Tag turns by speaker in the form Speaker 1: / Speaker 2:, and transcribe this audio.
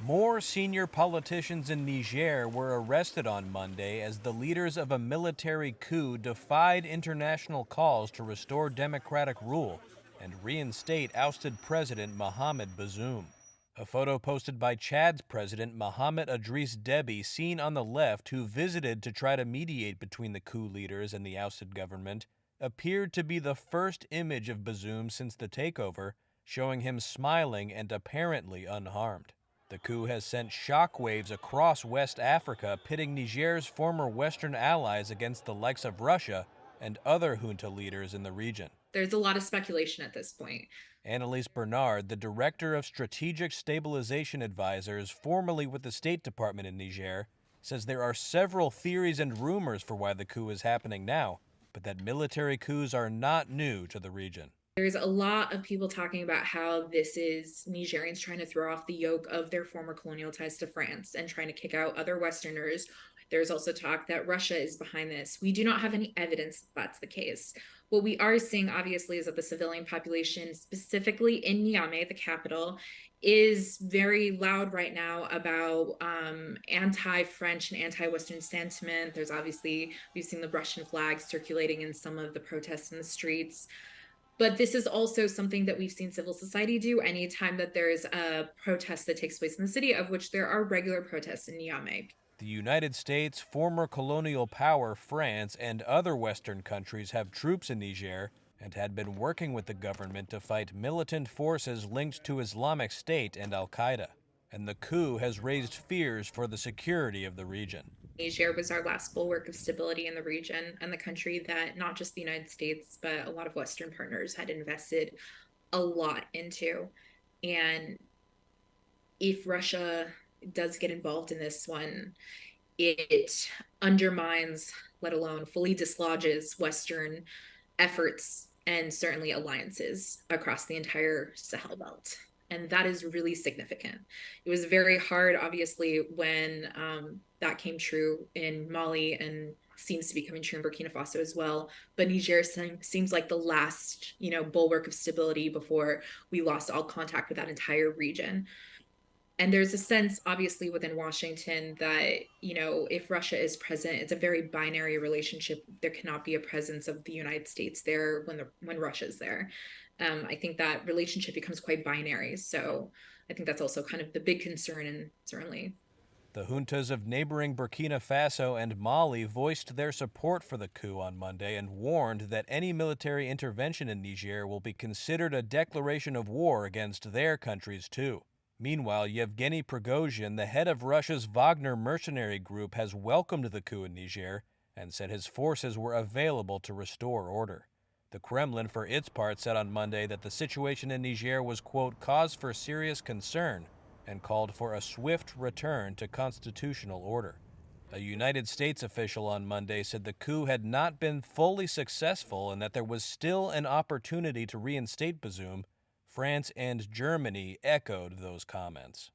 Speaker 1: More senior politicians in Niger were arrested on Monday as the leaders of a military coup defied international calls to restore democratic rule and reinstate ousted President Mohamed Bazoum. A photo posted by Chad's president Mohamed Idriss Deby, seen on the left, who visited to try to mediate between the coup leaders and the ousted government, appeared to be the first image of Bazoum since the takeover, showing him smiling and apparently unharmed. The coup has sent shockwaves across West Africa, pitting Niger's former Western allies against the likes of Russia and other junta leaders in the region.
Speaker 2: There's a lot of speculation at this point.
Speaker 1: Annalise Bernard, the director of Strategic Stabilization Advisors, formerly with the State Department in Niger, says there are several theories and rumors for why the coup is happening now, but that military coups are not new to the region.
Speaker 2: There's a lot of people talking about how this is Nigerians trying to throw off the yoke of their former colonial ties to France and trying to kick out other Westerners. There's also talk that Russia is behind this. We do not have any evidence that that's the case. What we are seeing, obviously, is that the civilian population, specifically in Niamey, the capital, is very loud right now about anti-French and anti-Western sentiment. There's obviously, we've seen the Russian flags circulating in some of the protests in the streets. But this is also something that we've seen civil society do anytime that there's a protest that takes place in the city, of which there are regular protests in Niamey.
Speaker 1: The United States, former colonial power France, and other Western countries have troops in Niger and had been working with the government to fight militant forces linked to Islamic State and Al Qaeda. And the coup has raised fears for the security of the region.
Speaker 2: Niger was our last bulwark of stability in the region and the country that not just the United States, but a lot of Western partners had invested a lot into. And if Russia does get involved in this one, it undermines, let alone fully dislodges, Western efforts and certainly alliances across the entire Sahel belt. And that is really significant. It was very hard, obviously, when that came true in Mali and seems to be coming true in Burkina Faso as well. But Niger seems like the last, bulwark of stability before we lost all contact with that entire region. And there's a sense, obviously, within Washington that, if Russia is present, it's a very binary relationship. There cannot be a presence of the United States there when Russia's there. I think that relationship becomes quite binary. So I think that's also kind of the big concern, and certainly.
Speaker 1: The juntas of neighboring Burkina Faso and Mali voiced their support for the coup on Monday and warned that any military intervention in Niger will be considered a declaration of war against their countries, too. Meanwhile, Yevgeny Prigozhin, the head of Russia's Wagner mercenary group, has welcomed the coup in Niger and said his forces were available to restore order. The Kremlin, for its part, said on Monday that the situation in Niger was, quote, cause for serious concern, and called for a swift return to constitutional order. A United States official on Monday said the coup had not been fully successful and that there was still an opportunity to reinstate Bazoum. France and Germany echoed those comments.